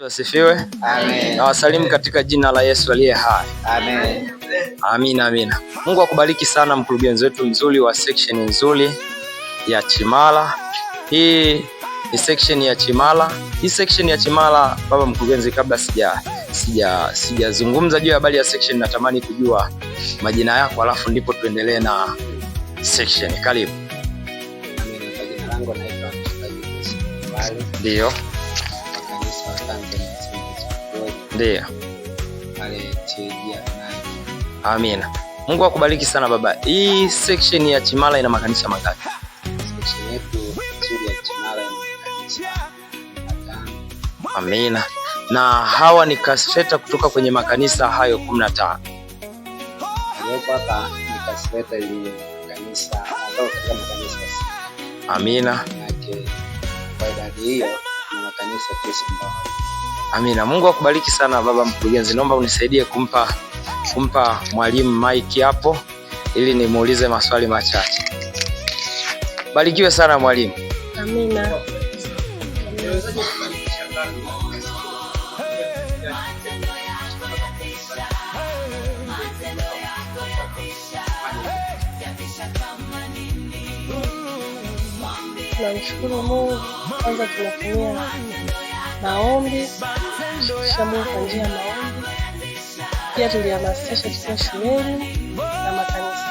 Asifiwe. Amen. Nawasalimu katika jina la Yesu aliye hai. Amen. Amina, amina. Mungu akubariki sana mkurugenzi wetu mzuri wa section nzuri ya Chimala. Hii ni section ya Chimala. Hii section ya Chimala, baba mkurugenzi, kabla sijazungumza juu ya habari ya section, natamani kujua majina yako, alafu ndipo tuendelee na section. Karibu. Jina langu naitwa Ndio. Ndio. Amina. Mungu akubariki sana baba. Hii section ya Chimala ina makanisa mangapi? Section yetu nzuri ya Chimala ina makanisa matano. Amina. Na hawa ni kasfeta kutoka kwenye makanisa hayo 15. Aliyopo hapa ni kasfeta ile kanisa ambao katika makanisa. Amina. Kwa idadi hiyo na makanisa 9. Amina. Mungu akubariki sana baba mkurugenzi. Naomba unisaidie kumpa mwalimu mic hapo ili nimuulize maswali machache. Barikiwe sana mwalimu. Amina. Tunamshukuru Mungu, kwanza tunafanyia maombi, kisha Mungu kwa njia ya maombi. Pia tulihamasisha tukiwa shuleni na makanisa.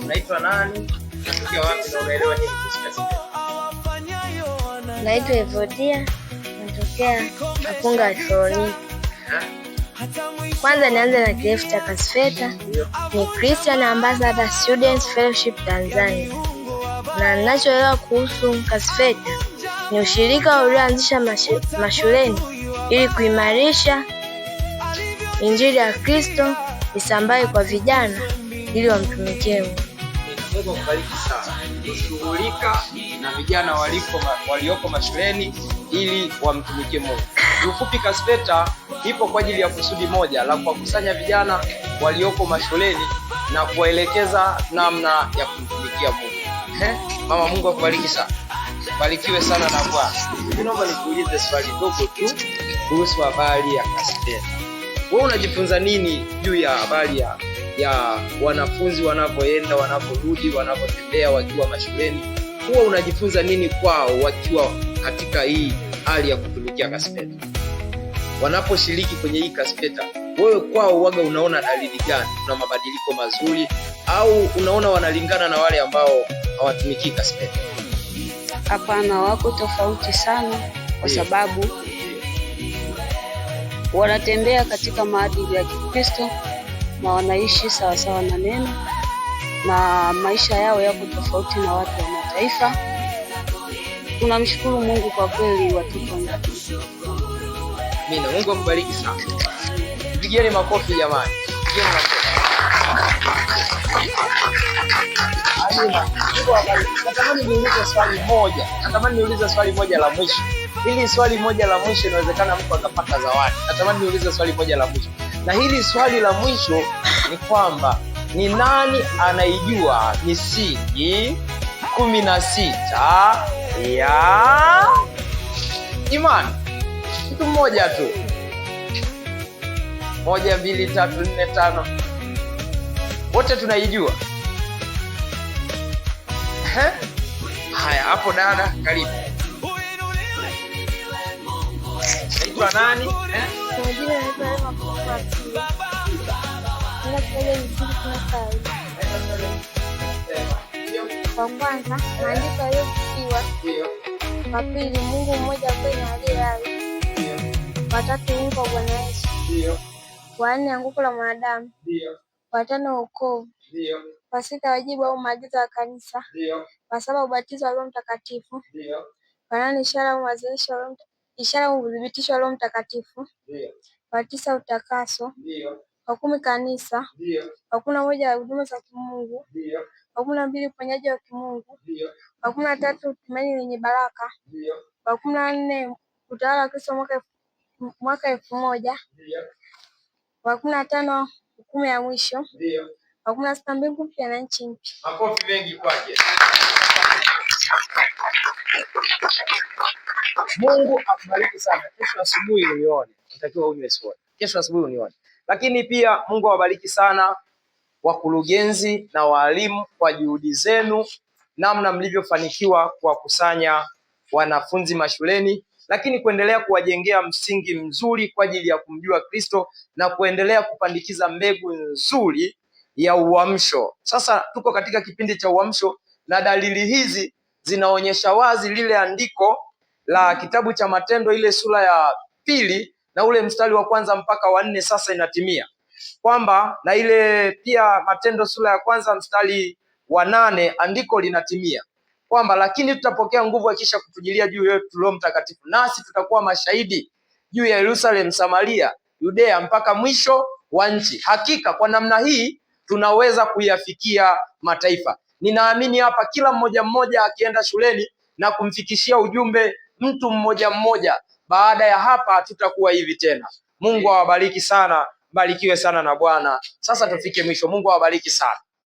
Unaitwa nani? Unatokea wapi na unaelewa nini kuhusu Kasfeta? Naitwa Evodia, natokea Kapunga Shoroni. Kwanza nianze na kirefu cha Kasfeta. Ni Christian Ambassador Students Fellowship Tanzania. Na ninachoelewa kuhusu Kasfeta ni ushirika ulioanzisha mashuleni ili kuimarisha Injili ya Kristo isambae kwa vijana ili wamtumikie Mungu. Mungu akubariki sana. Kushughulika na vijana walioko mashuleni ili wamtumikie Mungu. Ufupi, Kasfeta ipo kwa ajili ya kusudi moja la kuwakusanya vijana walioko mashuleni na kuwaelekeza namna ya kumtumikia Mungu. Mama, Mungu akubariki sana. Barikiwe sana na Bwana. Naomba nikuulize swali dogo tu kuhusu habari ya Kasfeta. Wewe unajifunza nini juu ya habari ya wanafunzi wanavyoenda, wanaporudi, wanapotembea wakiwa mashuleni? Huwa unajifunza nini kwao wakiwa katika hii hali ya kutumikia Kasfeta? Wanaposhiriki kwenye hii Kasfeta, wewe kwao waga unaona dalili gani? Kuna mabadiliko mazuri au unaona wanalingana na wale ambao hawatumiki Kasfeta? Hapana, wako tofauti sana kwa sababu wanatembea katika maadili ya Kikristo na wanaishi sawasawa na neno, na maisha yao yako tofauti na watu wa mataifa. Tunamshukuru Mungu kwa kweli, watoto wangu. Amina. Mungu akubariki sana. Pigieni makofi jamani. Pigieni makofi. Amina. Natamani niulize swali moja la mwisho. Hili swali moja la mwisho inawezekana mtu akapata zawadi. Natamani niulize swali moja la mwisho. Na hili swali la mwisho ni kwamba ni nani anaijua misingi 16 ya imani? Mtu mmoja tu. 1, 2, 3, 4, 5. Wote tunaijua. Haya, hapo dada, karibu. Naitwa nani? Kwa kwanza, maandiko yaliyofikiwa. Kwa pili, Mungu mmoja kweli aliye hai. Kwa tatu, Mungu wa Bwana Yesu. Kwa nne, anguko la mwanadamu. Kwa tano, wokovu. Kwa sita, wajibu au maagizo ya kanisa. Kwa saba, ubatizo wa Roho Mtakatifu. Kwa nane, ishara au udhibitisho wa Roho Mtakatifu. Kwa tisa, utakaso. Kwa 10, kanisa. Kwa 11, huduma za kimungu. Kwa 12, uponyaji wa kimungu. Kwa 13, tumaini lenye baraka. Kwa 14, utawala wa Kristo mwaka 1000. Wa 15 hukumu ya mwisho. Wa 16 mbingu mpya na nchi mpya. Makofi mengi kwake. Mungu akubariki sana. Kesho asubuhi unione. Unatakiwa unywe soda. Kesho asubuhi unione. Lakini pia Mungu awabariki sana wakurugenzi na walimu kwa juhudi zenu, namna mlivyofanikiwa kuwakusanya wanafunzi mashuleni, lakini kuendelea kuwajengea msingi mzuri kwa ajili ya kumjua Kristo na kuendelea kupandikiza mbegu nzuri ya uamsho. Sasa tuko katika kipindi cha uamsho na dalili hizi zinaonyesha wazi lile andiko la kitabu cha Matendo ile sura ya 2 na ule mstari wa 1 mpaka wa 4 sasa inatimia. Kwamba na ile pia Matendo sura ya 1 mstari wa 8 andiko linatimia. Kwamba lakini tutapokea nguvu akisha kutujilia juu yetu Roho Mtakatifu, nasi tutakuwa mashahidi juu ya Yerusalemu, Samaria, Yudea mpaka mwisho wa nchi. Hakika kwa namna hii tunaweza kuyafikia mataifa. Ninaamini hapa kila mmoja akienda shuleni na kumfikishia ujumbe mtu mmoja, baada ya hapa tutakuwa hivi tena. Mungu awabariki sana, barikiwe sana na Bwana. Sasa tufike mwisho. Mungu awabariki sana.